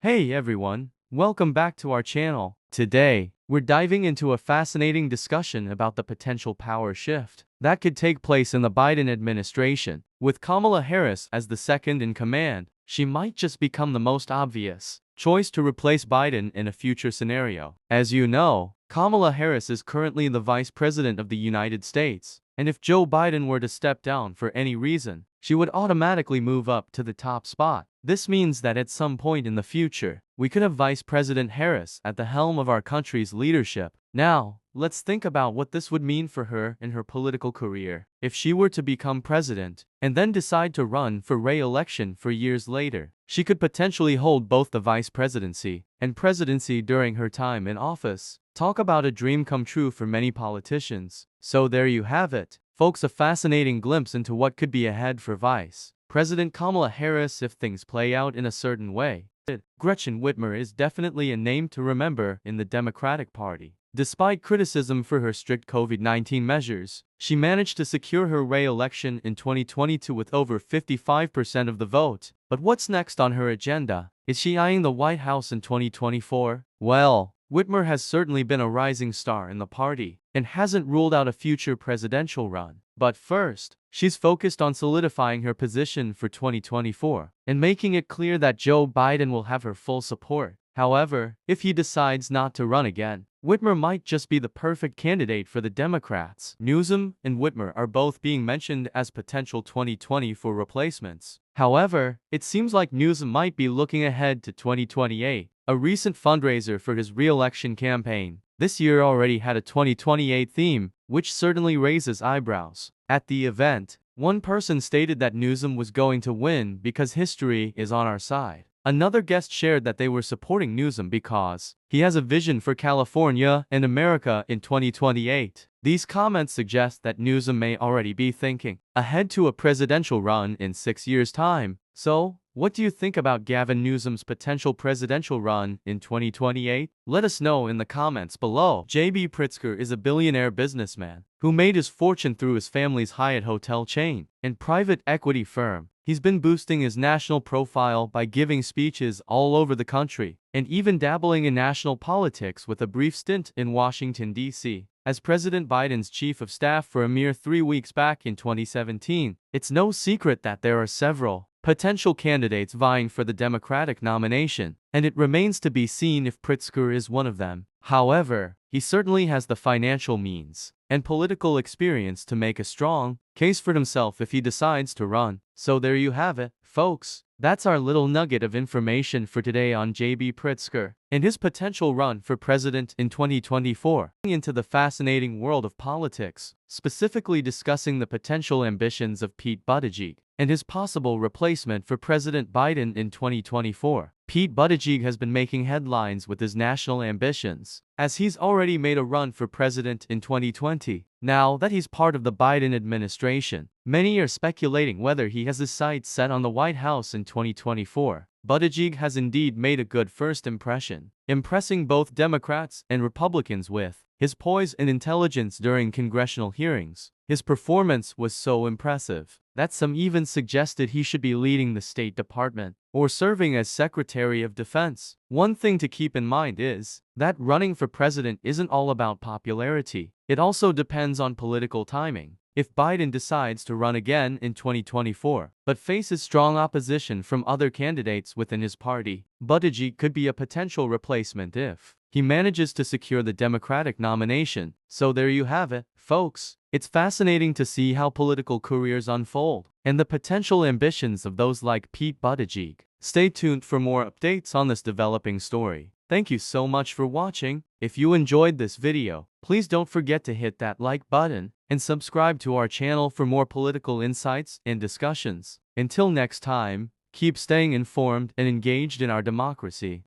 Hey everyone, welcome back to our channel. Today, we're diving into a fascinating discussion about the potential power shift that could take place in the Biden administration. With Kamala Harris as the second in command, she might just become the most obvious choice to replace Biden in a future scenario. As you know, Kamala Harris is currently the Vice President of the United States, and if Joe Biden were to step down for any reason, she would automatically move up to the top spot. This means that at some point in the future, we could have Vice President Harris at the helm of our country's leadership. Now, let's think about what this would mean for her in her political career. If she were to become president, and then decide to run for re-election for years later, she could potentially hold both the vice presidency and presidency during her time in office. Talk about a dream come true for many politicians. So there you have it, folks, a fascinating glimpse into what could be ahead for Vice President Kamala Harris if things play out in a certain way. Gretchen Whitmer is definitely a name to remember in the Democratic Party. Despite criticism for her strict COVID-19 measures, she managed to secure her re-election in 2022 with over 55% of the vote. But what's next on her agenda? Is she eyeing the White House in 2024? Well, Whitmer has certainly been a rising star in the party and hasn't ruled out a future presidential run. But first, she's focused on solidifying her position for 2024 and making it clear that Joe Biden will have her full support. However, if he decides not to run again, Whitmer might just be the perfect candidate for the Democrats. Newsom and Whitmer are both being mentioned as potential 2024 replacements. However, it seems like Newsom might be looking ahead to 2028, a recent fundraiser for his re-election campaign. This year already had a 2028 theme, which certainly raises eyebrows. At the event, one person stated that Newsom was going to win because history is on our side. Another guest shared that they were supporting Newsom because he has a vision for California and America in 2028. These comments suggest that Newsom may already be thinking ahead to a presidential run in 6 years' time. So, what do you think about Gavin Newsom's potential presidential run in 2028? Let us know in the comments below. J.B. Pritzker is a billionaire businessman who made his fortune through his family's Hyatt hotel chain and private equity firm. He's been boosting his national profile by giving speeches all over the country and even dabbling in national politics with a brief stint in Washington, D.C. as President Biden's chief of staff for a mere 3 weeks back in 2017. It's no secret that there are several potential candidates vying for the Democratic nomination, and it remains to be seen if Pritzker is one of them. However, he certainly has the financial means and political experience to make a strong case for himself if he decides to run. So there you have it, folks. That's our little nugget of information for today on J.B. Pritzker and his potential run for president in 2024. Into the fascinating world of politics, specifically discussing the potential ambitions of Pete Buttigieg and his possible replacement for President Biden in 2024. Pete Buttigieg has been making headlines with his national ambitions, as he's already made a run for president in 2020. Now that he's part of the Biden administration, many are speculating whether he has his sights set on the White House in 2024. Buttigieg has indeed made a good first impression, impressing both Democrats and Republicans with his poise and intelligence during congressional hearings. His performance was so impressive that some even suggested he should be leading the State Department or serving as Secretary of Defense. One thing to keep in mind is that running for president isn't all about popularity. It also depends on political timing. If Biden decides to run again in 2024, but faces strong opposition from other candidates within his party, Buttigieg could be a potential replacement if he manages to secure the Democratic nomination. So there you have it, folks. It's fascinating to see how political careers unfold and the potential ambitions of those like Pete Buttigieg. Stay tuned for more updates on this developing story. Thank you so much for watching. If you enjoyed this video, please don't forget to hit that like button and subscribe to our channel for more political insights and discussions. Until next time, keep staying informed and engaged in our democracy.